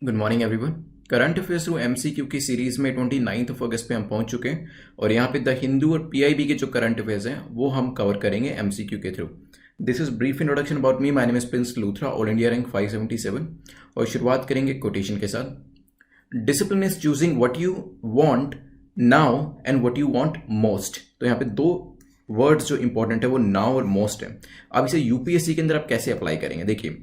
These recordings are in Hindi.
Good morning everyone. Current affairs through MCQ की सीरीज में 29 अगस्त पे हम पहुंच चुके हैं और यहाँ पे द हिंदू और पीआईबी के जो करंट अफेयर्स हैं वो हम कवर करेंगे एमसीक्यू के through. This is brief introduction about me. My name is Prince Luthra, all India rank 577। और शुरुआत करेंगे कोटेशन के साथ। Discipline is choosing what you want now and what you want most. तो यहाँ पे दो वर्ड्स जो इंपॉर्टेंट है वो नाउ और मोस्ट है। अब इसे यूपीएससी के अंदर आप कैसे अप्लाई करेंगे, देखिए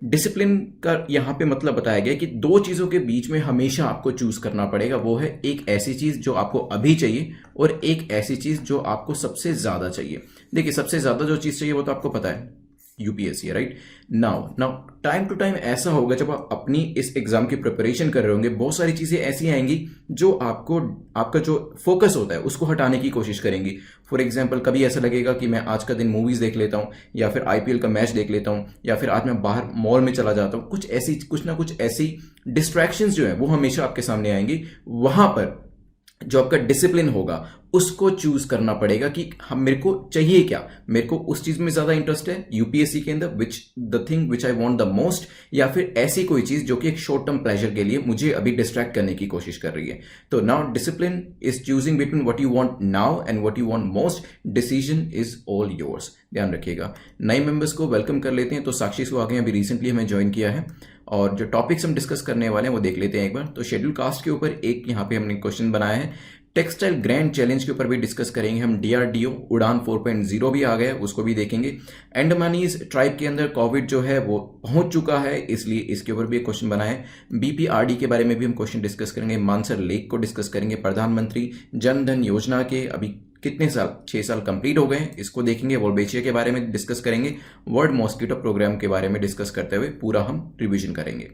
डिसिप्लिन का यहां पे मतलब बताया गया कि दो चीजों के बीच में हमेशा आपको चूज करना पड़ेगा। वो है एक ऐसी चीज जो आपको अभी चाहिए और एक ऐसी चीज जो आपको सबसे ज्यादा चाहिए। देखिए सबसे ज्यादा जो चीज चाहिए वो तो आपको पता है, UPSC, right. Now time to time ऐसा होगा जब आप अपनी इस एग्जाम की प्रिपरेशन कर रहे होंगे, बहुत सारी चीजें ऐसी आएंगी जो आपको आपका जो फोकस होता है उसको हटाने की कोशिश करेंगी। फॉर एग्जाम्पल कभी ऐसा लगेगा कि मैं आज का दिन मूवीज देख लेता हूं या फिर आईपीएल का मैच देख लेता हूं या फिर आज मैं बाहर मॉल में चला जाता हूं। कुछ ना कुछ ऐसी डिस्ट्रैक्शंस जो है वो हमेशा आपके सामने आएंगी। वहां पर जो आपका डिसिप्लिन होगा उसको चूज करना पड़ेगा कि हम मेरे को चाहिए क्या, मेरे को उस चीज में ज्यादा इंटरेस्ट है यूपीएससी के अंदर, which the thing which I want the most, या फिर ऐसी कोई चीज जो कि एक शॉर्ट टर्म प्लेजर के लिए मुझे अभी डिस्ट्रैक्ट करने की कोशिश कर रही है। तो now discipline is choosing between what you want now and what you want most. Decision is all yours. ध्यान रखिएगा। नए मेंबर्स को वेलकम कर लेते हैं। तो साक्षी सो आगे अभी रिसेंटली हमें ज्वाइन किया है और जो टॉपिक्स हम डिस्कस करने वाले हैं वो देख लेते हैं एक बार। तो शेड्यूल कास्ट के ऊपर एक यहाँ पे हमने क्वेश्चन बनाया है। टेक्सटाइल ग्रैंड चैलेंज के ऊपर भी डिस्कस करेंगे हम। डीआरडीओ उड़ान 4.0 भी आ गया, उसको भी देखेंगे। अंडमानीज ट्राइब के अंदर कोविड जो है वो पहुंच चुका है, इसलिए इसके ऊपर भी एक क्वेश्चन बनाया है। बीपीआरडी के बारे में भी हम क्वेश्चन डिस्कस करेंगे। मानसर लेक को डिस्कस करेंगे। प्रधानमंत्री जन धन योजना के अभी कितने साल, 6 साल कंप्लीट हो गए, इसको देखेंगे। वोल्बेचिया के बारे में डिस्कस करेंगे। वर्ल्ड मॉस्किटो प्रोग्राम के बारे में डिस्कस करते हुए पूरा हम रिवीजन करेंगे।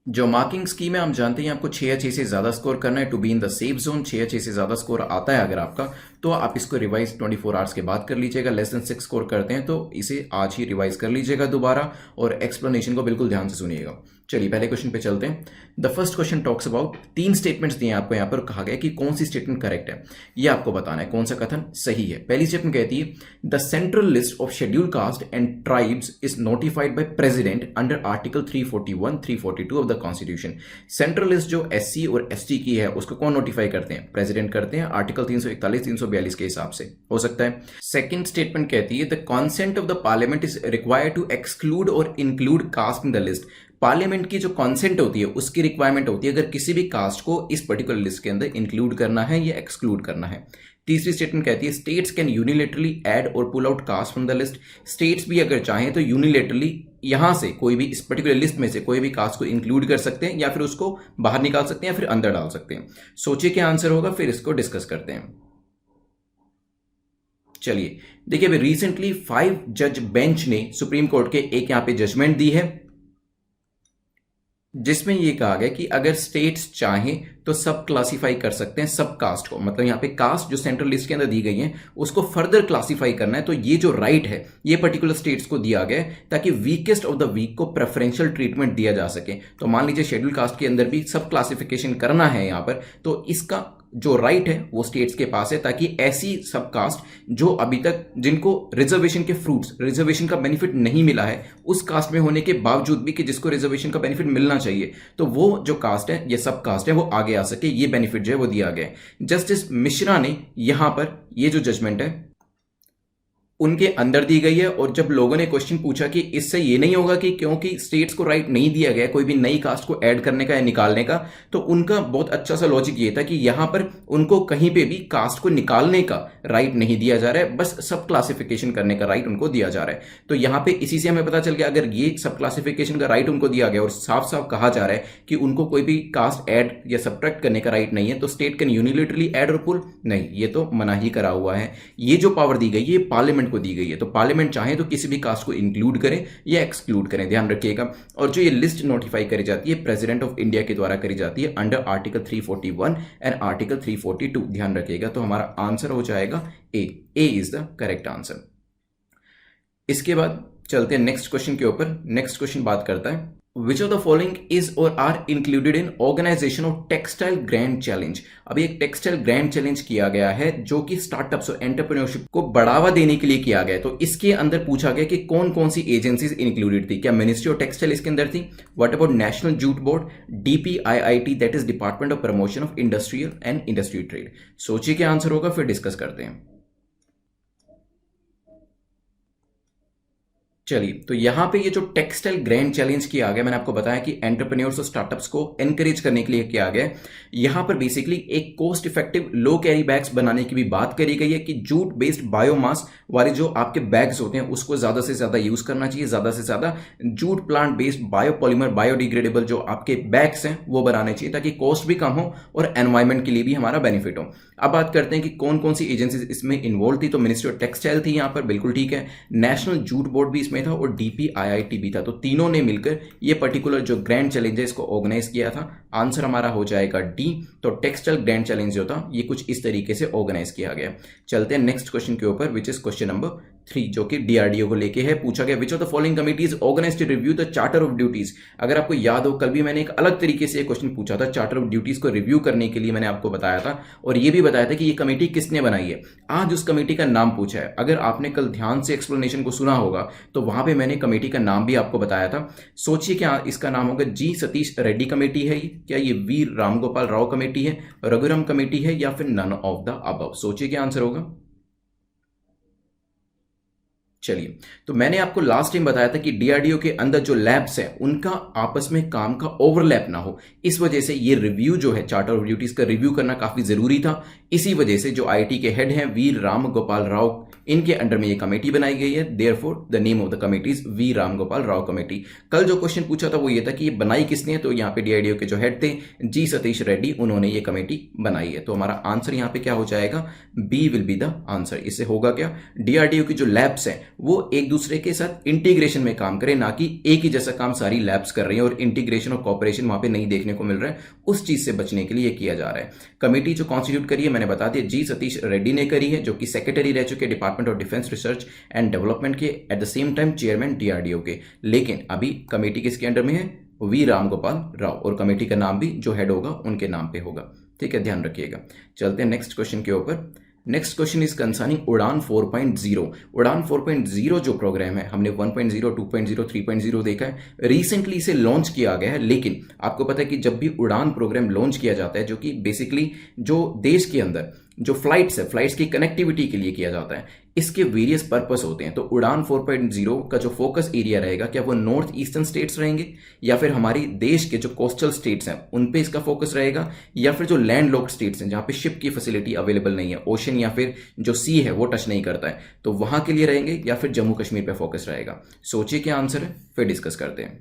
जो मार्किंग स्कीम है हम जानते हैं आपको 6 या 6 से ज्यादा स्कोर करना है to be in the safe zone. 6 या 6 से ज्यादा स्कोर आता है अगर आपका, तो आप इसको रिवाइज 24 आवर्स के बाद कर लीजिएगा। लेस देन 6 स्कोर करते हैं तो इसे आज ही रिवाइज कर लीजिएगा दोबारा और एक्सप्लेनेशन को बिल्कुल ध्यान से सुनिएगा। चलिए पहले क्वेश्चन पे चलते हैं। The first question talks about, 3 statements दिए आपको यहाँ पर, कहा गया कि कौन सी स्टेटमेंट करेक्ट है, ये आपको बताना है कौन सा कथन सही है। पहली स्टेटमेंट कहती है the central list of schedule caste and tribes is notified by president under article 341 342 of the constitution. Central list जो एससी और एसटी की है उसको कौन नोटिफाई करते हैं, प्रेसिडेंट करते हैं, आर्टिकल 341 342 के हिसाब से हो सकता है। सेकंड स्टेटमेंट कहती है the consent of the parliament is required to exclude और include caste in the list. Parliament की जो कॉन्सेंट होती है उसकी रिक्वायरमेंट होती है अगर किसी भी कास्ट को इस पर्टिकुलर लिस्ट के अंदर इंक्लूड करना है या एक्सक्लूड करना है। तीसरी स्टेटमेंट कहती है स्टेट्स कैन यूनिलेटरली ऐड और pull out caste from the list. States भी अगर चाहें तो यूनिलेटरली यहां से कोई भी इस पर्टिकुलर लिस्ट में से कोई भी कास्ट को इंक्लूड कर सकते हैं या फिर उसको बाहर निकाल सकते हैं या फिर अंदर डाल सकते हैं। सोचिए क्या आंसर होगा, फिर इसको डिस्कस करते हैं। चलिए देखिए अभी रिसेंटली 5 जज बेंच ने सुप्रीम कोर्ट के एक यहां पे जजमेंट दी है जिसमें यह कहा गया कि अगर स्टेट्स चाहें तो सब क्लासिफाई कर सकते हैं सब कास्ट को, मतलब यहां पे कास्ट जो सेंट्रल लिस्ट के अंदर दी गई है उसको फर्दर क्लासिफाई करना है। तो ये जो राइट है ये पर्टिकुलर स्टेट्स को दिया गया है ताकि वीकेस्ट ऑफ द वीक को प्रेफरेंशियल ट्रीटमेंट दिया जा सके। तो मान लीजिए शेड्यूल कास्ट के अंदर भी सब क्लासिफिकेशन करना है यहां पर, तो इसका जो राइट है वो स्टेट्स के पास है ताकि ऐसी सब कास्ट जो अभी तक जिनको रिजर्वेशन के फ्रूट्स, रिजर्वेशन का बेनिफिट नहीं मिला है उस कास्ट में होने के बावजूद भी कि जिसको रिजर्वेशन का बेनिफिट मिलना चाहिए, तो वो जो कास्ट है ये सब कास्ट है वो आगे आ सके, ये बेनिफिट जो है वो दिया गया है। जस्टिस मिश्रा ने यहां पर ये जो जजमेंट है उनके अंदर दी गई है। और जब लोगों ने क्वेश्चन पूछा कि इससे ये नहीं होगा कि क्योंकि स्टेट्स को राइट नहीं दिया गया कोई भी नई कास्ट को ऐड करने का या निकालने का, तो उनका बहुत अच्छा सा लॉजिक ये था कि यहां पर उनको कहीं पे भी कास्ट को निकालने का राइट नहीं दिया जा रहा है, बस सब क्लासिफिकेशन करने का राइट उनको दिया जा रहा है। तो यहां पे इसी से हमें पता चल गया अगर ये सब क्लासिफिकेशन का राइट उनको दिया गया और साफ साफ कहा जा रहा है कि उनको कोई भी कास्ट ऐड या सब्ट्रैक्ट करने का राइट नहीं है, तो स्टेट कैन यूनिलेटरली ऐड और पुल नहीं, ये तो मना ही करा हुआ है। ये जो पावर दी गई है पार्लियामेंट को दी गई है, तो पार्लियामेंट चाहे तो किसी भी कास्ट को इंक्लूड करें या एक्सक्लूड करें, ध्यान रखिएगा। और जो ये लिस्ट नोटिफाई करी जाती है प्रेसिडेंट ऑफ इंडिया के द्वारा करी जाती है अंडर आर्टिकल 341 एंड आर्टिकल 342, ध्यान रखिएगा। तो हमारा आंसर हो जाएगा ए इज द करेक्ट आंसर। इसके बाद चलते हैं नेक्स्ट क्वेश्चन के ऊपर। नेक्स्ट क्वेश्चन बात करता है which of the following is और are included in organisation of textile grand challenge. अभी एक टेक्सटाइल ग्रैंड चैलेंज किया गया है जो कि स्टार्टअप्स और एंटरप्रेन्योरशिप को बढ़ावा देने के लिए किया गया है। तो इसके अंदर पूछा गया कि कौन कौन सी एजेंसीज इंक्लूडेड थी। क्या मिनिस्ट्री ऑफ टेक्सटाइल इसके अंदर थी? What about national jute board, DPIIT that is department of promotion of industrial and industry trade. सोचिए क्या आंसर होगा, फिर डिस्कस करते हैं। चलिए, तो यहां पे ये जो टेक्सटाइल ग्रैंड चैलेंज किया गया, मैंने आपको बताया कि एंटरप्रेन्योर्स और स्टार्टअप्स को एनकरेज करने के लिए किया गया। यहां पर बेसिकली एक कॉस्ट इफेक्टिव लो कैरी बैग्स बनाने की भी बात करी गई है कि जूट बेस्ड बायोमास वाले जो आपके बैग्स होते हैं उसको ज्यादा से ज्यादा यूज करना चाहिए, ज्यादा से ज्यादा jute plant based biopolymer biodegradable जो आपके बैग्स हैं वो बनाने चाहिए ताकि कॉस्ट भी कम हो और एनवायरमेंट के लिए भी हमारा बेनिफिट हो। अब बात करते हैं कि कौन कौन सी एजेंसीज इसमें इन्वॉल्व थी। तो मिनिस्ट्री ऑफ टेक्सटाइल थी यहां पर, बिल्कुल ठीक है। नेशनल जूट बोर्ड भी इसमें था और DPIIT भी था। तो तीनों ने मिलकर ये पर्टिकुलर जो ग्रैंड चैलेंज है इसको ऑर्गेनाइज किया था। आंसर हमारा हो जाएगा डी। तो टेक्सटाइल ग्रैंड चैलेंज जो था ये कुछ इस तरीके से ऑर्गेनाइज किया गया। चलते हैं नेक्स्ट क्वेश्चन के ऊपर, विच इज क्वेश्चन नंबर 3 जो कि DRDO को लेके है। पूछा गया which of the following committees organise to review the charter of duties. अगर आपको याद हो, कल भी मैंने एक अलग तरीके से क्वेश्चन पूछा था, चार्टर ऑफ ड्यूटीज को रिव्यू करने के लिए मैंने आपको बताया था और ये भी बताया था कि ये कमेटी किसने बनाई है। आज उस कमेटी का नाम पूछा है। अगर आपने कल ध्यान से एक्सप्लेनेशन को सुना होगा तो वहां पे मैंने कमेटी का नाम भी आपको बताया था। सोचिए क्या इसका नाम होगा। G सतीश रेड्डी कमेटी है क्या, ये वी रामगोपाल राव कमेटी है, रघुराम कमेटी है, या फिर नन ऑफ द अबव। सोचिए क्या आंसर होगा। चलिए, तो मैंने आपको लास्ट टाइम बताया था कि DRDO के अंदर जो लैब्स हैं उनका आपस में काम का ओवरलैप ना हो, इस वजह से ये रिव्यू जो है चार्टर ऑफ ड्यूटीज का रिव्यू करना काफी जरूरी था। इसी वजह से जो IT के हेड हैं वी राम गोपाल राव, इनके अंडर में ये कमेटी बनाई गई है। Therefore the name of the committee is V Ram Gopal Rao committee. कल जो क्वेश्चन पूछा था वो ये था कि ये बनाई किसने, तो यहाँ पे DRDO के जो हेड थे G सतीश रेड्डी, उन्होंने ये कमेटी बनाई है। तो हमारा आंसर यहाँ पे क्या हो जाएगा, B will be the answer. इससे होगा क्या, DRDO की जो लैब्स हैं वो एक दूसरे के साथ इंटीग्रेशन में काम करें, ना कि एक ही जैसा काम सारी लैब्स कर रही हैं और इंटीग्रेशन और कॉपरेशन वहां पे नहीं देखने को मिल रहा है। उस चीज से बचने के लिए किया जा रहा है। कमेटी जो कॉन्स्टिट्यूट करी है मैंने बता दिया, G सतीश रेड्डी ने करी है जो कि सेक्रेटरी रह चुके department of defence research and development के, at the same time chairman DRDO के। लेकिन अभी कमेटी किसके अंडर में है, वी राम गोपाल राव, और कमेटी का नाम भी जो हेड होगा उनके नाम पे होगा। ठीक है, ध्यान रखिएगा। चलते हैं नेक्स्ट क्वेश्चन के ऊपर। नेक्स्ट क्वेश्चन इज कंसर्निंग उड़ान 4.0। उड़ान 4.0 जो प्रोग्राम है, हमने 1.0, 2.0, 3.0 देखा है। रिसेंटली इसे लॉन्च किया गया है, लेकिन आपको पता है कि जब भी उड़ान प्रोग्राम लॉन्च किया जाता है, जो कि बेसिकली जो देश के अंदर जो फ्लाइट्स है, फ्लाइट्स की कनेक्टिविटी के लिए किया जाता है, इसके वेरियस पर्पस होते हैं। तो उड़ान 4.0 का जो फोकस एरिया रहेगा, क्या वो नॉर्थ ईस्टर्न स्टेट्स रहेंगे, या फिर हमारी देश के जो कोस्टल स्टेट्स हैं उन पे इसका फोकस रहेगा, या फिर जो लैंड लॉक्ड स्टेट्स हैं जहां पे शिप की फैसिलिटी अवेलेबल नहीं है, ओशन या फिर जो सी है वो टच नहीं करता है, तो वहां के लिए रहेंगे, या फिर जम्मू कश्मीर पे फोकस रहेगा। सोचिए क्या आंसर है, फिर डिस्कस करते हैं।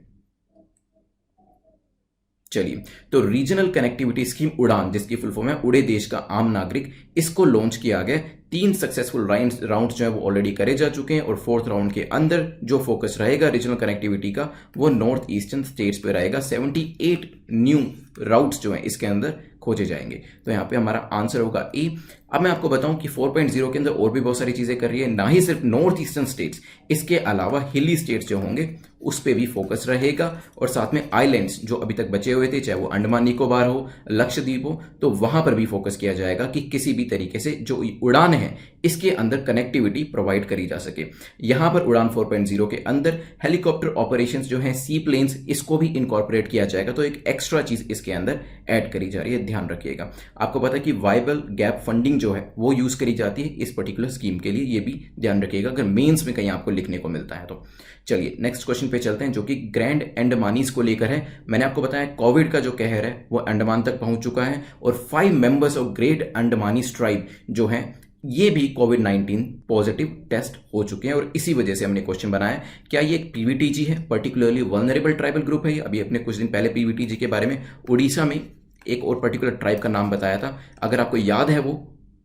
चलिए, तो रीजनल कनेक्टिविटी स्कीम उड़ान, जिसकी फुल फॉर्म है उड़े देश का आम नागरिक, इसको लॉन्च किया गया। 3 सक्सेसफुल राउंड जो है वो ऑलरेडी करे जा चुके हैं और 4th राउंड के अंदर जो फोकस रहेगा रीजनल कनेक्टिविटी का वो नॉर्थ ईस्टर्न स्टेट्स पे रहेगा। 78 न्यू राउट्स जो हैं इसके अंदर खोजे जाएंगे। तो यहाँ पे हमारा आंसर होगा ए। अब मैं आपको बताऊं कि 4.0 के अंदर और भी बहुत सारी चीजें कर रही है, ना ही सिर्फ नॉर्थ ईस्टर्न स्टेट्स, इसके अलावा हिली स्टेट्स जो होंगे उस पे भी फोकस रहेगा, और साथ में आइलैंड्स जो अभी तक बचे हुए थे, चाहे वो अंडमान निकोबार हो, लक्षद्वीप हो, तो वहां पर भी फोकस किया जाएगा कि किसी भी तरीके से जो उड़ान है इसके अंदर कनेक्टिविटी प्रोवाइड करी जा सके। यहां पर उड़ान 4.0 के अंदर हेलीकॉप्टर ऑपरेशंस जो है, सी प्लेन्स, इसको भी इनकॉर्पोरेट किया जाएगा। तो एक एक्स्ट्रा चीज इसके अंदर ऐड करी जा रही है, ध्यान रखिएगा। आपको पता है कि वाइबल गैप फंडिंग जो है वो यूज करी जाती है इस पर्टिकुलर स्कीम के लिए, ये भी ध्यान रखिएगा अगर मेंस में कहीं आपको लिखने को मिलता है तो। चलिए नेक्स्ट क्वेश्चन पे चलते हैं जो कि ग्रैंड अंडमानीज को लेकर है। मैंने आपको बताया कोविड का जो कहर है वो अंडमान तक पहुंच चुका है, और 5 members of great Andamanese tribe जो है ये भी कोविड-19 पॉजिटिव टेस्ट हो चुके हैं, और इसी वजह से हमने क्वेश्चन बनाया क्या ये एक PVTG है, पर्टिकुलरली वल्नरेबल ट्राइबल ग्रुप है। अभी अपने कुछ दिन पहले PVTG के बारे में उड़ीसा में एक और पर्टिकुलर ट्राइब का नाम बताया था, अगर आपको याद है वो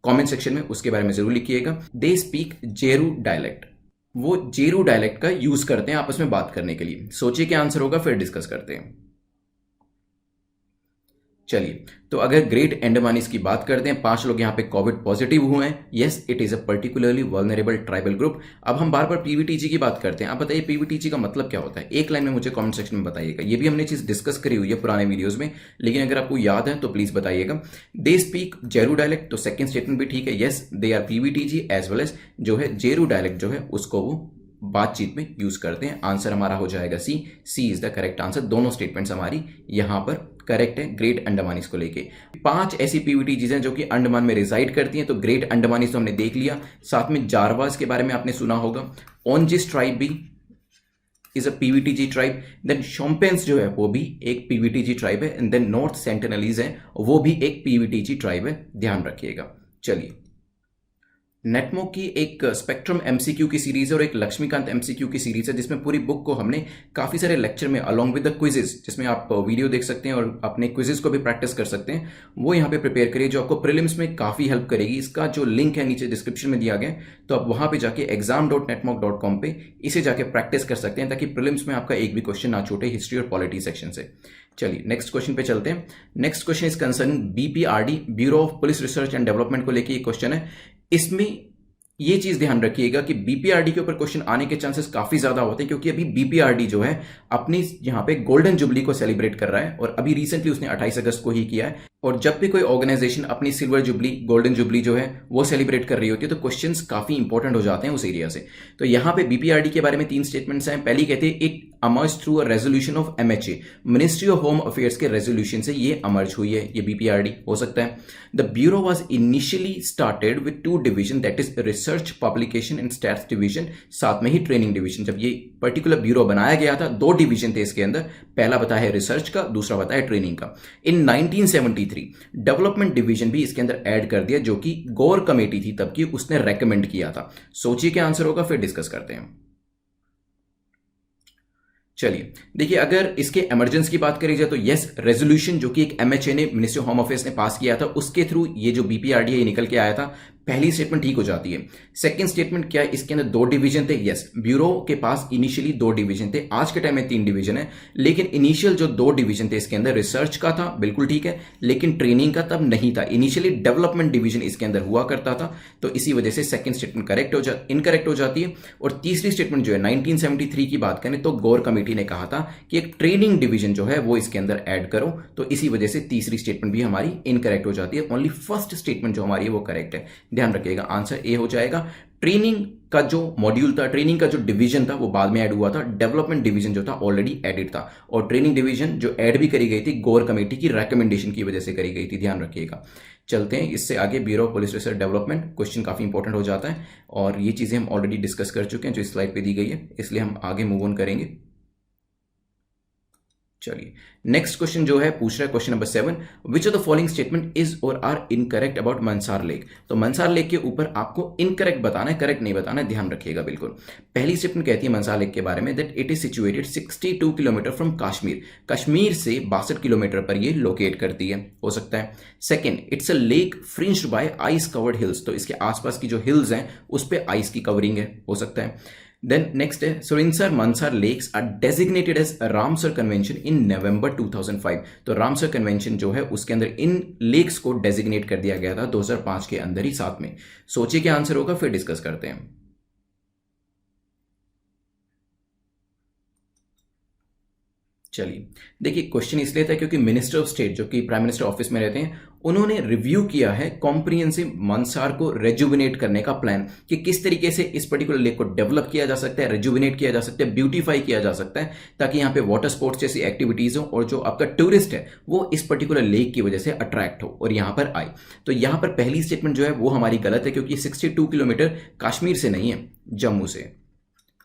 कमेंट सेक्शन में उसके बारे में जरूर लिखिएगा। दे स्पीक जेरू डायलेक्ट, वो जेरू डायलेक्ट का यूज करते हैं आपस में बात करने के लिए। सोचिए क्या आंसर होगा, फिर डिस्कस करते हैं। चलिए, तो अगर ग्रेट अंडमानीज की बात करते हैं, 5 लोग यहाँ पे कोविड पॉजिटिव हुए हैं। Yes, it is a particularly vulnerable tribal group. अब हम बार बार पीवीटीजी की बात करते हैं। आप बताइए पीवीटीजी का मतलब क्या होता है, एक लाइन में मुझे कमेंट सेक्शन में बताइएगा। ये भी हमने चीज डिस्कस करी हुई है पुराने वीडियोज में, लेकिन अगर आपको याद है तो प्लीज बताइएगा। दे स्पीक जेरू डायलेक्ट, तो सेकंड स्टेटमेंट भी ठीक है। Yes, they are PVTG as well as जो है जेरू डायलेक्ट जो है उसको वो बातचीत में यूज करते हैं। आंसर हमारा हो जाएगा सी। सी इज द करेक्ट आंसर। दोनों स्टेटमेंट्स हमारी यहां पर करेक्ट है ग्रेट अंडमानीज को लेके। 5 ऐसी पीवीटीजीज हैं जो कि अंडमान में रिसाइड करती हैं। तो ग्रेट अंडमानीज तो हमने देख लिया, साथ में जारवाज के बारे में आपने सुना होगा। ओंजिस ट्राइब भी is a PVTG tribe. Then Shompens जो है वो भी एक पीवीटीजी ट्राइब है। एंड देन नॉर्थ सेंटिनलीज है, वो भी एक पीवीटीजी ट्राइब है, ध्यान रखिएगा। चलिए, नेटमो की एक स्पेक्ट्रम एमसीक्यू की सीरीज है और एक लक्ष्मीकांत एमसीक्यू की सीरीज है, जिसमें पूरी बुक को हमने काफी सारे लेक्चर में अलोंग विद द क्विजेस, जिसमें आप वीडियो देख सकते हैं और अपने क्विजेस को भी प्रैक्टिस कर सकते हैं, वो यहाँ पे प्रिपेयर करिए, जो आपको प्रीलिम्स में काफी हेल्प करेगी। इसका जो लिंक है नीचे डिस्क्रिप्शन में दिया गया, तो आप वहां पे जाके exam.netmoc.com पे इसे जाके प्रैक्टिस कर सकते हैं, ताकि प्रीलिम्स में आपका एक भी क्वेश्चन ना छूटे हिस्ट्री और पॉलिटी सेक्शन से। चलिए नेक्स्ट क्वेश्चन पे चलते हैं। Next question is concerning BPRD, bureau of police research and development को लेके ये क्वेश्चन है। इसमें ये चीज ध्यान रखिएगा कि बीपीआरडी के ऊपर क्वेश्चन आने के चांसेस काफी ज्यादा होते हैं, क्योंकि अभी बीपीआरडी जो है अपनी यहां पे गोल्डन जुबली को सेलिब्रेट कर रहा है, और अभी रिसेंटली उसने 28 अगस्त को ही किया है। और जब भी कोई ऑर्गेनाइजेशन अपनी सिल्वर जुबली, गोल्डन जुबली जो है वो सेलिब्रेट कर रही होती है, तो क्वेश्चंस काफी इंपॉर्टेंट हो जाते हैं उस एरिया से। तो यहां पे बीपीआरडी के बारे में 3 स्टेटमेंट्स हैं। पहली कहते हैं it emerged through a resolution of MHA, ministry of home affairs के रेजोल्यूशन से ये अमर्ज हुई है, ये बीपीआरडी हो सकता है। The bureau was initially started with 2 division, that is research publication and stats division, साथ में ही ट्रेनिंग डिवीजन। जब ये पर्टिकुलर ब्यूरो बनाया गया था 2 डिवीजन थे इसके अंदर, पहला बताया है रिसर्च का, दूसरा बताया ट्रेनिंग का। इन 1973 डेवलपमेंट डिवीजन भी इसके अंदर ऐड कर दिया, जो कि गौर कमेटी थी तब की, उसने रेकमेंड किया था। सोचिए क्या आंसर होगा, फिर डिस्कस करते हैं। चलिए देखिए, अगर इसके इमरजेंसी की बात करी जाए तो यस, रेजोल्यूशन जो कि एक एमएचए ने, मिनिस्ट्री ऑफ होम अफेयर्स ने पास किया था, उसके थ्रू ये जो बीपीआरडी है ये निकल के आया था। पहली स्टेटमेंट ठीक हो जाती है। सेकंड स्टेटमेंट क्या है, इसके अंदर 2 डिवीजन थे। यस, ब्यूरो के पास इनिशियली 2 डिवीजन थे, आज के टाइम में 3 डिवीजन है, लेकिन इनिशियल जो 2 डिवीजन थे इसके अंदर रिसर्च का था, बिल्कुल ठीक है, लेकिन ट्रेनिंग का तब नहीं था। इनिशियली डेवलपमेंट डिवीजन इसके अंदर हुआ करता था, तो इसी वजह से सेकंड स्टेटमेंट इनकरेक्ट हो जाती है। और तीसरी स्टेटमेंट जो है 1973 की बात करें तो गौर कमेटी ने कहा था कि एक ट्रेनिंग डिवीजन जो है वो इसके अंदर ऐड करो, तो इसी वजह से तीसरी स्टेटमेंट भी हमारी इनकरेक्ट हो जाती है। ओनली फर्स्ट स्टेटमेंट जो हमारी है वो करेक्ट है, ध्यान रखिएगा। आंसर ए हो जाएगा। ट्रेनिंग का जो मॉड्यूल था, ट्रेनिंग का जो डिवीजन था वो बाद में ऐड हुआ था, डेवलपमेंट डिवीजन जो था ऑलरेडी एडिड था, और ट्रेनिंग डिवीजन जो ऐड भी करी गई थी गौर कमेटी की रेकमेंडेशन की वजह से करी गई थी, ध्यान रखिएगा। चलते हैं इससे आगे, bureau of police research development question काफी इंपॉर्टेंट हो जाता है, और ये चीजें हम ऑलरेडी डिस्कस कर चुके हैं जो इस स्लाइड पे दी गई है, इसलिए हम आगे मूव ऑन करेंगे। चलिए नेक्स्ट क्वेश्चन जो है पूछ रहा है question number 7, which of the following statement is और are incorrect about Mansar lake. तो मंसार लेक के ऊपर आपको इनकरेक्ट बताना है, करेक्ट नहीं बताना है, ध्यान रखिएगा बिल्कुल। पहली स्टेटमेंट कहती है मंसार लेक के बारे में that it is situated 62 kilometre from Kashmir, Kashmir से 62 किलोमीटर पर ये लोकेट करती है, हो सकता है। Second, it's a lake fringed by ice covered hills, तो इसके आसपास की जो हिल्स हैं उस पर आइस की कवरिंग है, हो सकता है। Then next है Surinsar Mansar lakes are designated as Ramsar convention in November 2005, तो रामसर कन्वेंशन जो है उसके अंदर इन लेक्स को डेजिग्नेट कर दिया गया था 2005 के अंदर ही साथ में। सोचिए क्या आंसर होगा, फिर डिस्कस करते हैं। चलिए देखिए, क्वेश्चन इसलिए था क्योंकि मिनिस्टर ऑफ स्टेट जो कि प्राइम मिनिस्टर ऑफिस में रहते हैं, उन्होंने रिव्यू किया है कॉम्प्रिहेंसिव मंसार को रेजुविनेट करने का प्लान, कि किस तरीके से इस पर्टिकुलर लेक को डेवलप किया जा सकता है, रेजुविनेट किया जा सकता है, ब्यूटीफाई किया जा सकता है, ताकि यहाँ पे वाटर स्पोर्ट्स जैसी एक्टिविटीज हो और जो आपका टूरिस्ट है वो इस पर्टिकुलर लेक की वजह से अट्रैक्ट हो और यहाँ पर आए। तो यहाँ पर पहली स्टेटमेंट जो है वो हमारी गलत है, क्योंकि 62 किलोमीटर कश्मीर से नहीं है, जम्मू से,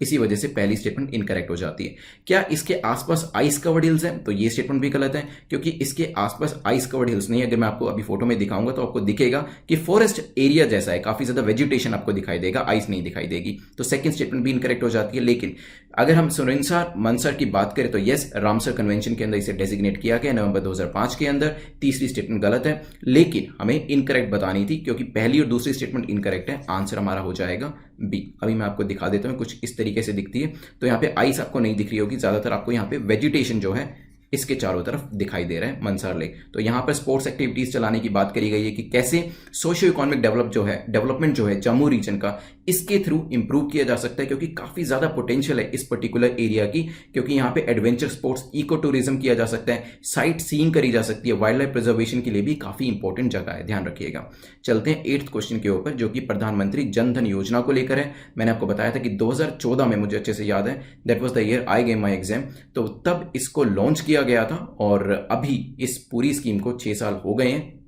इसी वजह से पहली स्टेटमेंट इनकरेक्ट हो जाती है। क्या इसके आसपास आइस कवर्ड हिल्स हैं, तो ये स्टेटमेंट भी गलत है, क्योंकि इसके आसपास आइस कवर्ड हिल्स नहीं है। अगर मैं आपको अभी फोटो में दिखाऊंगा तो आपको दिखेगा कि फॉरेस्ट एरिया जैसा है, काफी ज्यादा वेजिटेशन आपको दिखाई देगा, आइस नहीं दिखाई देगी, तो सेकंड स्टेटमेंट भी इनकरेक्ट हो जाती है। लेकिन अगर हम सुरिनसर मंसार की बात करें तो यस, रामसर कन्वेंशन के अंदर इसे डेजिग्नेट किया गया नवंबर 2005 के अंदर, तीसरी स्टेटमेंट गलत है, लेकिन हमें इनकरेक्ट बतानी थी क्योंकि पहली और दूसरी स्टेटमेंट इनकरेक्ट है। आंसर हमारा हो जाएगा बी। अभी मैं आपको दिखा देता हूं, कुछ इस तरीके से दिखती है। तो यहाँ पे आइस आपको नहीं दिख रही होगी, ज्यादातर आपको यहाँ पे वेजिटेशन जो है इसके चारों तरफ दिखाई दे रहा है मंसार लेक। तो यहाँ पर स्पोर्ट्स एक्टिविटीज चलाने की बात करी गई है कि कैसे सोशियो इकोनॉमिक डेवलपमेंट जो है जम्मू रीजन का, इसके थ्रू इंप्रूव किया जा सकता है, क्योंकि काफी ज्यादा पोटेंशियल है इस पर्टिकुलर एरिया की, क्योंकि यहाँ पे एडवेंचर स्पोर्ट्स, इको टूरिज्म किया जा सकता है, साइट सीइंग करी जा सकती है, वाइल्ड लाइफ प्रिजर्वेशन के लिए भी काफी इंपॉर्टेंट जगह है, ध्यान रखिएगा। चलते हैं 8th क्वेश्चन के ऊपर, जो कि प्रधानमंत्री जन धन योजना को लेकर है। मैंने आपको बताया था कि 2014 में, मुझे अच्छे से याद है, that was the year I gave my exam, तो तब इसको लॉन्च किया गया था और अभी इस पूरी स्कीम को 6 साल हो गए हैं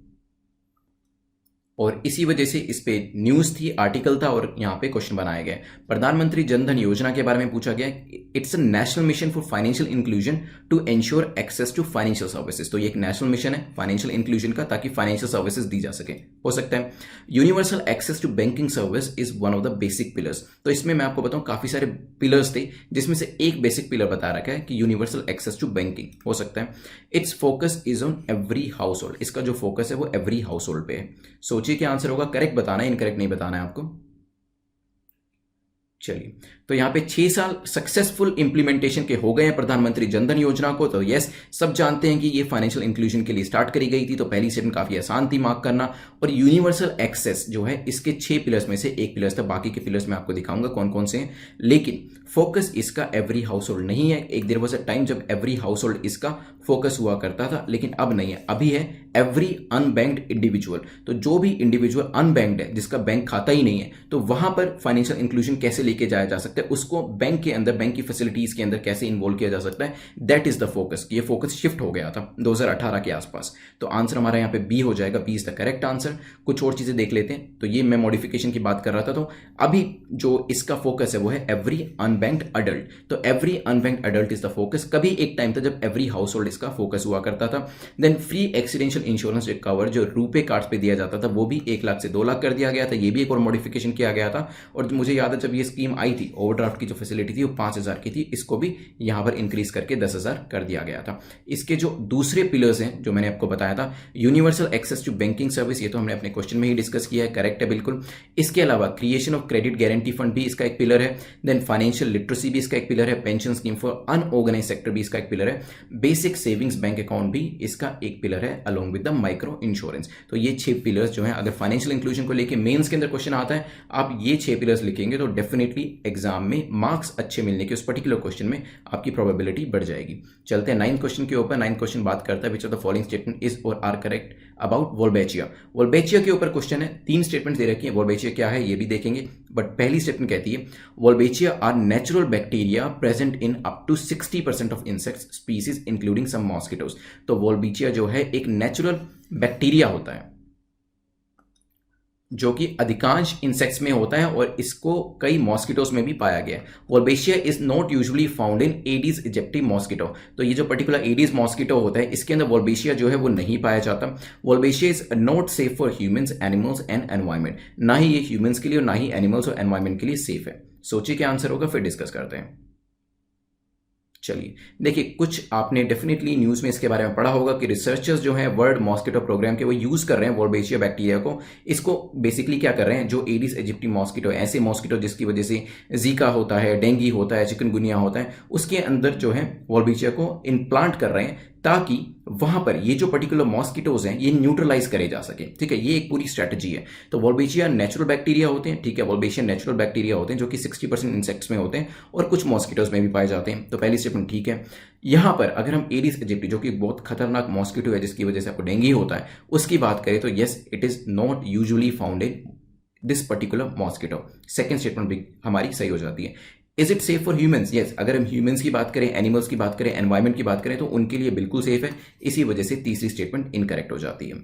और इसी वजह से इस पे न्यूज थी, आर्टिकल था और यहाँ पे क्वेश्चन बनाया गया। प्रधानमंत्री जन धन योजना के बारे में पूछा गया। It's a national mission for financial inclusion to ensure access to financial services. तो ये एक नेशनल मिशन है फाइनेंशियल इंक्लूजन का, ताकि फाइनेंशियल सर्विसेज दी जा सके, हो सकता है। Universal access to banking service is one of the basic pillars. तो इसमें मैं आपको बताऊं काफी सारे पिलर्स थे, जिसमें से एक बेसिक पिलर बता रखा है कि यूनिवर्सल एक्सेस टू बैंकिंग हो सकता है। It's focus is on every house hold. इसका जो फोकस है वो एवरी हाउस होल्ड पे है। सोचिए क्या आंसर होगा, करेक्ट बताना है, इनकरेक्ट नहीं बताना है आपको। चलिए, तो यहां पे 6 साल सक्सेसफुल इंप्लीमेंटेशन के हो गए हैं प्रधानमंत्री जनधन योजना को। तो यस, सब जानते हैं कि ये फाइनेंशियल इंक्लूजन के लिए स्टार्ट करी गई थी, तो पहली स्टेटमेंट काफी आसान थी मार्क करना। और यूनिवर्सल एक्सेस जो है इसके 6 पिलर्स में से एक पिलर्स था, बाकी के पिलर्स मैं आपको दिखाऊंगा कौन कौन से हैं, लेकिन फोकस इसका एवरी हाउस होल्ड नहीं है। एक देयर वाज अ टाइम जब एवरी हाउस होल्ड इसका फोकस हुआ करता था, लेकिन अब नहीं है, अभी है एवरी अनबैंक्ड इंडिविजुअल। तो जो भी इंडिविजुअल अनबैंक्ड है, जिसका बैंक खाता ही नहीं है, तो वहां पर फाइनेंशियल इंक्लूजन कैसे लेके जाया जा सकता है, उसको बैंक के अंदर, बैंक की फैसिलिटीज के अंदर कैसे इन्वॉल्व किया जा सकता है, दैट इज द फोकस। ये फोकस शिफ्ट हो गया था 2018 के आसपास। तो आंसर हमारा यहाँ पे बी हो जाएगा, B is the correct answer. कुछ और चीजें देख लेते हैं। तो ये मैं मॉडिफिकेशन की बात कर रहा था, तो अभी जो इसका फोकस है वो है एवरी अनबैंक्ड अडल्ट। तो every unbanked adult is the focus. कभी एक टाइम था जब एवरी हाउस होल्ड इसका फोकस हुआ करता था। Then free accidental insurance cover जो रुपे कार्ड पे दिया जाता था, वो भी 1 लाख से 2 लाख कर दिया गया था। ये भी एक और मॉडिफिकेशन किया गया था। और मुझे याद है जब ये स्कीम आई थी, ओवरड्राफ्ट की जो फैसिलिटी थी वो 5,000 की थी, इसको भी यहां पर इंक्रीज करके 10,000 कर दिया गया था। इसके जो दूसरे पिलर्स हैं जो मैंने आपको बताया था, universal access to banking service, ये तो हमने अपने क्वेश्चन में ही डिस्कस किया है, करेक्ट है बिल्कुल। इसके अलावा creation of credit guarantee fund भी इसका एक पिलर है। देन फाइनेंशियल लिटरेसी भी इसका एक पिलर है। Pension scheme for unorganise sector भी इसका एक पिलर है। बेसिक सेविंग्स बैंक अकाउंट भी इसका एक पिलर है, along with the micro insurance. तो ये 6 पिलर्स जो हैं, अगर फाइनेंशियल इंक्लूजन को लेके मेंस के अंदर क्वेश्चन आता है, आप ये 6 पिलर्स लिखेंगे तो डेफिनेटली एग्जाम में मार्क्स अच्छे मिलने के उस पर्टिकुलर क्वेश्चन में आपकी प्रोबेबिलिटी बढ़ जाएगी। चलते हैं 9th क्वेश्चन के ऊपर। 9th क्वेश्चन बात करता है which of the following statement is और आर करेक्ट अबाउट वोल्बेचिया। वोल्बेचिया के ऊपर क्वेश्चन है, 3 स्टेटमेंट दे रखी है। वोल्बेचिया क्या है ये भी देखेंगे, बट पहली स्टेटमेंट कहती है Wolbachia are natural bacteria present in up to 60% of insects species including some mosquitoes. तो वोल्बेचिया जो है एक नेचुरल बैक्टीरिया होता है जो कि अधिकांश इंसेक्ट्स में होता है और इसको कई मॉस्किटोज में भी पाया गया है। Wolbachia is not usually found in Aedes aegypti mosquito. तो ये जो पर्टिकुलर एडीज मॉस्किटो होता है, इसके अंदर वोल्बेशिया जो है वो नहीं पाया जाता। Wolbachia is not safe for humans, animals and environment. ना ही ये ह्यूमंस के लिए और ना ही एनिमल्स और एनवायरमेंट के लिए सेफ है। सोचिए क्या आंसर होगा, फिर डिस्कस करते हैं। चलिए देखिए, कुछ आपने डेफिनेटली न्यूज में इसके बारे में पढ़ा होगा कि रिसर्चर्स जो है वर्ल्ड मॉस्किटो प्रोग्राम के, वो यूज कर रहे हैं वोल्बेशिया बैक्टीरिया को। इसको बेसिकली क्या कर रहे हैं, जो एडिस इजिप्टी मॉस्किटो, ऐसे मॉस्किटो जिसकी वजह से जीका होता है, डेंगू होता है, चिकनगुनिया होता है, उसके अंदर जो है वोल्बेशिया को इम्प्लांट कर रहे हैं ताकि वहां पर ये जो पर्टिकुलर मॉस्किटोज हैं ये न्यूट्रलाइज करे जा सके। ठीक है, ये एक पूरी स्ट्रेटजी है। तो वोल्बेशिया नेचुरल बैक्टीरिया होते हैं, ठीक है, वोल्बेशिया नेचुरल बैक्टीरिया होते हैं जो कि 60% इंसेक्ट्स में होते हैं और कुछ मॉस्किटोज में भी पाए जाते हैं। तो पहली स्टेटमेंट ठीक है। यहां पर अगर हम एडिस इजिप्टी जो कि बहुत खतरनाक मॉस्किटो है जिसकी वजह से आपको डेंगू होता है, उसकी बात करें तो yes, it is not usually found in this particular mosquito. Second statement भी हमारी सही हो जाती है। Is it safe for humans? Yes, अगर हम ह्यूमंस की बात करें, एनिमल्स की बात करें, एनवायरमेंट की बात करें तो उनके लिए बिल्कुल सेफ है। इसी वजह से तीसरी स्टेटमेंट इनकरेक्ट हो जाती है।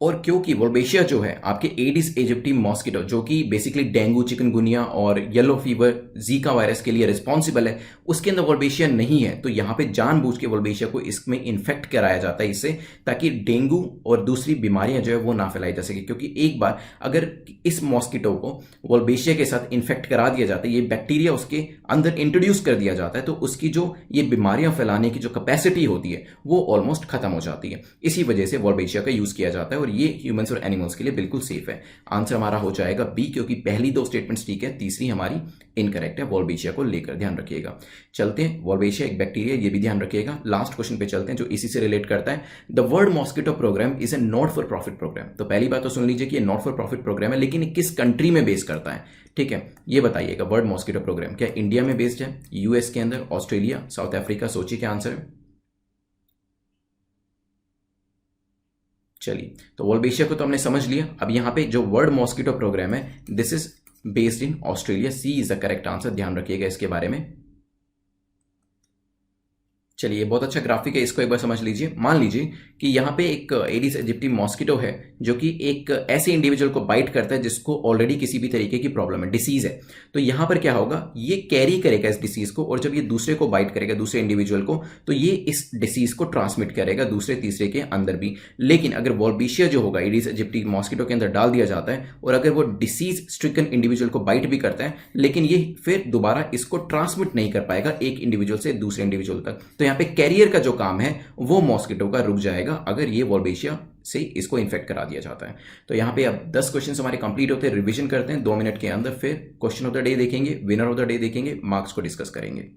और क्योंकि वोल्बेशिया जो है आपके एडिस इजिप्टी मॉस्किटो जो कि बेसिकली डेंगू, चिकनगुनिया और येलो फीवर, जीका वायरस के लिए रिस्पॉन्सिबल है, उसके अंदर वोल्बेशिया नहीं है, तो यहां पे जानबूझ के वोल्बेशिया को इसमें इन्फेक्ट कराया जाता है इससे, ताकि डेंगू और दूसरी बीमारियां जो है वो ना फैलाई जा सके। क्योंकि एक बार अगर इस मॉस्किटो को वोल्बेशिया के साथ इन्फेक्ट करा दिया जाता है, ये बैक्टीरिया उसके अंदर इंट्रोड्यूस कर दिया जाता है, तो उसकी जो ये बीमारियां फैलाने की जो कैपेसिटी होती है वो ऑलमोस्ट खत्म हो जाती है। इसी वजह से वोल्बेशिया का यूज किया जाता है। और ये ह्यूमंस और एनिमल्स के लिए बिल्कुल सेफ है। आंसर हमारा हो जाएगा बी, क्योंकि पहली दो स्टेटमेंट्स ठीक है, तीसरी हमारी इनकरेक्ट है वॉल्बेशिया को लेकर, ध्यान रखिएगा। चलते हैं, वॉल्बेशिया एक बैक्टीरिया, ये भी ध्यान रखिएगा। लास्ट क्वेश्चन पे चलते हैं जो इसी से रिलेट करता है। The World Mosquito Program is a not for profit program. तो पहली बात तो सुन लीजिए कि ये नॉट फॉर प्रॉफिट प्रोग्राम है, लेकिन किस कंट्री में बेस करता है, ठीक है, ये बताइएगा। वर्ल्ड मॉस्किटो प्रोग्राम क्या इंडिया में बेस्ड है, यूएस के अंदर, ऑस्ट्रेलिया, साउथ अफ्रीका? सोचिए क्या आंसर है। चलिए, तो वॉल्बेशिया को तो हमने समझ लिया। अब यहां पे जो वर्ल्ड मॉस्किटो प्रोग्राम है, this is based in Australia. C is the correct answer, ध्यान रखिएगा इसके बारे में। चलिए, बहुत अच्छा ग्राफिक है, इसको एक बार समझ लीजिए। मान लीजिए कि यहाँ पे एक एडिस एजिप्टी मॉस्किटो है जो कि एक ऐसे इंडिविजुअल को बाइट करता है जिसको ऑलरेडी किसी भी तरीके की प्रॉब्लम है, डिसीज है। तो यहाँ पर क्या होगा, ये कैरी करेगा इस डिसीज को, और जब ये दूसरे को बाइट करेगा, दूसरे इंडिविजुअल को, तो ये इस डिसीज को ट्रांसमिट करेगा दूसरे तीसरे के अंदर भी। लेकिन अगर वॉल्बेशिया जो होगा एडिस एजिप्टी मॉस्किटो के अंदर डाल दिया जाता है, और अगर वो डिसीज स्ट्रिकन इंडिविजुअल को बाइट भी करता है, लेकिन ये फिर दोबारा इसको ट्रांसमिट नहीं कर पाएगा एक इंडिविजुअल से दूसरे इंडिविजुअल तक। तो यहाँ पे कैरियर का जो काम है वो मॉस्किटो का रुक जाएगा अगर ये वॉल्बेशिया से इसको इन्फेक्ट करा दिया जाता है। तो यहाँ पे अब 10 क्वेश्चन हमारे कंप्लीट होते हैं, रिवीजन करते हैं 2 मिनट के अंदर, फिर क्वेश्चन ऑफ द डे देखेंगे, विनर ऑफ द डे देखेंगे, मार्क्स को डिस्कस करेंगे।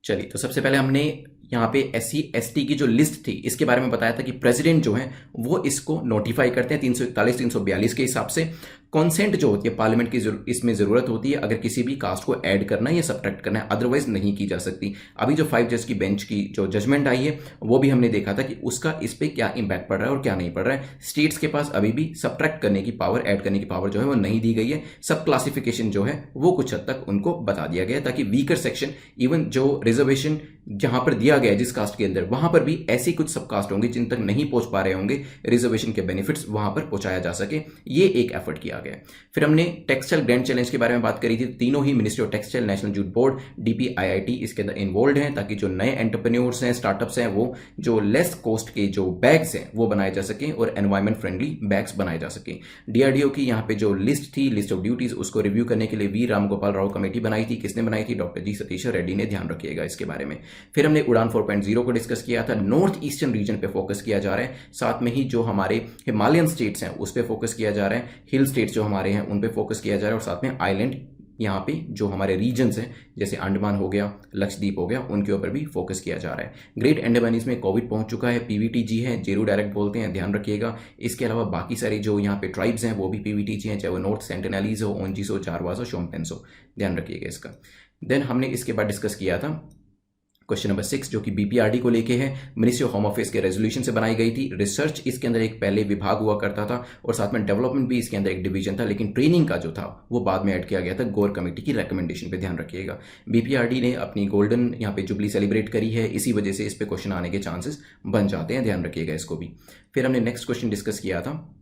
चलिए, तो सबसे पहले हमने यहाँ पे SC ST की जो लिस्ट थी इसके बारे में बताया था कि प्रेसिडेंट जो है वो इसको नोटिफाई करते हैं 341 342 के हिसाब से। कॉन्सेंट जो होती है पार्लियामेंट की इसमें जरूरत होती है अगर किसी भी कास्ट को ऐड करना है या सब्ट्रैक्ट करना है, अदरवाइज नहीं की जा सकती। अभी जो 5 जज की बेंच की जो जजमेंट आई है वो भी हमने देखा था कि उसका इस पर क्या इंपैक्ट पड़ रहा है और क्या नहीं पड़ रहा है। स्टेट्स के पास अभी भी सब्ट्रैक्ट करने की पावर, ऐड करने की पावर जो है वो नहीं दी गई है। सब क्लासिफिकेशन जो है वो कुछ हद तक उनको बता दिया गया है ताकि वीकर सेक्शन, इवन जो रिजर्वेशन जहां पर दिया गया है जिस कास्ट के अंदर, वहां पर भी ऐसी कुछ सब कास्ट होंगे जिन तक नहीं पहुंच पा रहे होंगे रिजर्वेशन के बेनिफिट्स, वहां पर पहुंचाया जा सके। ये एक एफर्ट किया गया। फिर हमने टेक्सटाइल ग्रैंड चैलेंज के बारे में बात करी थी। तीनों ही ministry of textile, national jute board, DPIIT इसके अंदर इन्वॉल्व हैं ताकि जो नए एंटरप्रेन्योर्स हैं, स्टार्टअप्स हैं, वो जो लेस कॉस्ट के जो बैग्स हैं वो बनाए जा सके और एनवायरमेंट फ्रेंडली बैग्स बनाए जा सके। DRDO की यहाँ पे जो लिस्ट थी, लिस्ट ऑफ ड्यूटीज, उसको रिव्यू करने के लिए वी रामगोपाल राव कमेटी बनाई थी। किसने बनाई थी? डॉक्टर जी सतीश रेड्डी ने, ध्यान रखिएगा इसके बारे में। फिर हमने उड़ान 4.0 को डिस्कस किया था। नॉर्थ ईस्टर्न रीजन पे फोकस किया जा रहा है, साथ में ही जो हमारे हिमालयन स्टेट्स हैं उस पे फोकस किया जा रहा है, हिल स्टेट्स जो हमारे हैं उन पे फोकस किया जा रहा है, और साथ में आइलैंड यहाँ पे जो हमारे रीजन्स हैं जैसे अंडमान हो गया, लक्षद्वीप हो गया, उनके ऊपर भी फोकस किया जा रहा है। ग्रेट अंडमानीज में कोविड पहुंच चुका है, PVTG है, जेरू डायरेक्ट बोलते हैं, ध्यान रखिएगा। इसके अलावा बाकी सारी जो यहाँ पे ट्राइब्स हैं वो भी PVTG हैं, चाहे वो नॉर्थ सेंटिनलीज हो, ओंजीस हो, चारवास हो, शोम्पेन्स हो, ध्यान रखिएगा इसका। देन हमने इसके बाद डिस्कस किया था क्वेश्चन नंबर 6 जो कि BPRD को लेके है, मिनिस्ट्री ऑफ होम अफेयर्स के रेजोल्यूशन से बनाई गई थी। रिसर्च इसके अंदर एक पहले विभाग हुआ करता था और साथ में डेवलपमेंट भी इसके अंदर एक डिवीजन था, लेकिन ट्रेनिंग का जो था वो बाद में ऐड किया गया था गोर कमेटी की रिकमेंडेशन पे, ध्यान रखिएगा। BPRD ने अपनी गोल्डन यहाँ पे जुबली सेलिब्रेट करी है, इसी वजह से इस पे क्वेश्चन आने के चांसेस बन जाते हैं, ध्यान रखिएगा इसको भी। फिर हमने नेक्स्ट क्वेश्चन डिस्कस किया था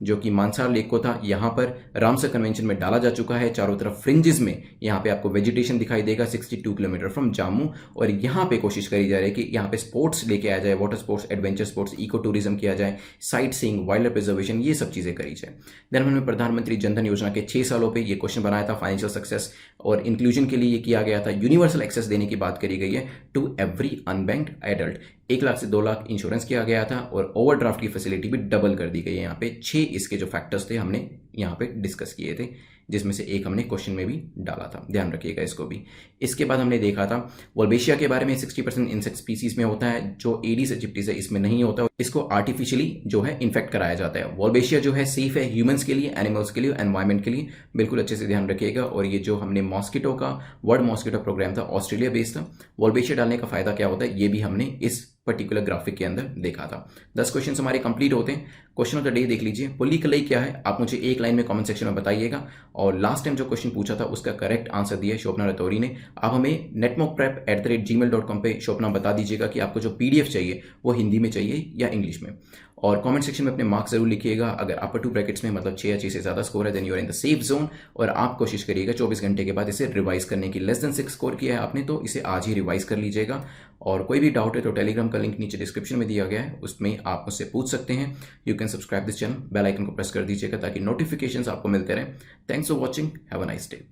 जो कि मानसार लेक को था। यहाँ पर रामसर कन्वेंशन में डाला जा चुका है। चारों तरफ फ्रिंजेस में यहाँ पे आपको वेजिटेशन दिखाई देगा 62 किलोमीटर फ्रॉम जम्मू, और यहाँ पे कोशिश करी जा रही है कि यहाँ पे स्पोर्ट्स लेके आया जाए, water sports, adventure sports, eco tourism किया जाए, sightseeing, wildlife preservation, ये सब चीज़ें करी जाए। देन हमने प्रधानमंत्री जनधन योजना के 6 सालों पर ये क्वेश्चन बनाया था। फाइनेंशियल सक्सेस और इंक्लूजन के लिए ये किया गया था। यूनिवर्सल एक्सेस देने की बात करी गई है to every unbanked adult. 1 lakh से 2 लाख इंश्योरेंस किया गया था और ओवरड्राफ्ट की फैसिलिटी भी डबल कर दी गई है। यहाँ पे 6 इसके जो फैक्टर्स थे हमने यहाँ पे डिस्कस किए थे, जिसमें से एक हमने क्वेश्चन में भी डाला था, ध्यान रखिएगा इसको भी। इसके बाद हमने देखा था वॉल्बेशिया के बारे में। 60% इंसेक्ट स्पीसीज में होता है, जो एडिस एजिप्टिस है इसमें नहीं होता, इसको आर्टिफिशियली जो है इन्फेक्ट कराया जाता है। वॉल्बेशिया जो है सेफ है ह्यूमंस के लिए, एनिमल्स के लिए, एनवायरमेंट के लिए, बिल्कुल अच्छे से ध्यान रखिएगा। और ये जो हमने मॉस्किटो का वर्ल्ड मॉस्किटो प्रोग्राम था, ऑस्ट्रेलिया बेस्ड था। वॉल्बेशिया डालने का फायदा क्या होता है ये भी हमने इस पर्टिकुलर ग्राफिक के अंदर देखा था। 10 क्वेश्चन हमारे कंप्लीट होते हैं। क्वेश्चन ऑफ द डे देख लीजिए। पुली कलई क्या है आप मुझे एक लाइन में कमेंट सेक्शन में बताइएगा। और लास्ट टाइम जो क्वेश्चन पूछा था उसका करेक्ट आंसर दिया शोभना रतौरी ने। आप हमें netmockprep@gmail.com पे शोभना बता दीजिएगा कि आपको जो PDF चाहिए वो हिंदी में चाहिए या इंग्लिश में, और कमेंट सेक्शन में अपने मार्क्स जरूर लिखिएगा। अगर अपर 2 ब्रैकेट्स में मतलब 6 या 6 से ज़्यादा स्कोर है then you are in the safe zone, और आप कोशिश करिएगा 24 घंटे के बाद इसे रिवाइज करने की। लेस देन 6 स्कोर किया है आपने तो इसे आज ही रिवाइज कर लीजिएगा। और कोई भी डाउट है तो टेलीग्राम का लिंक नीचे डिस्क्रिप्शन में दिया गया है, उसमें आप मुझसे पूछ सकते हैं। You can subscribe this channel, bell icon को प्रेस कर दीजिएगा ताकि नोटिफिकेशंस आपको मिलते रहें। Thanks for watching, have a nice day.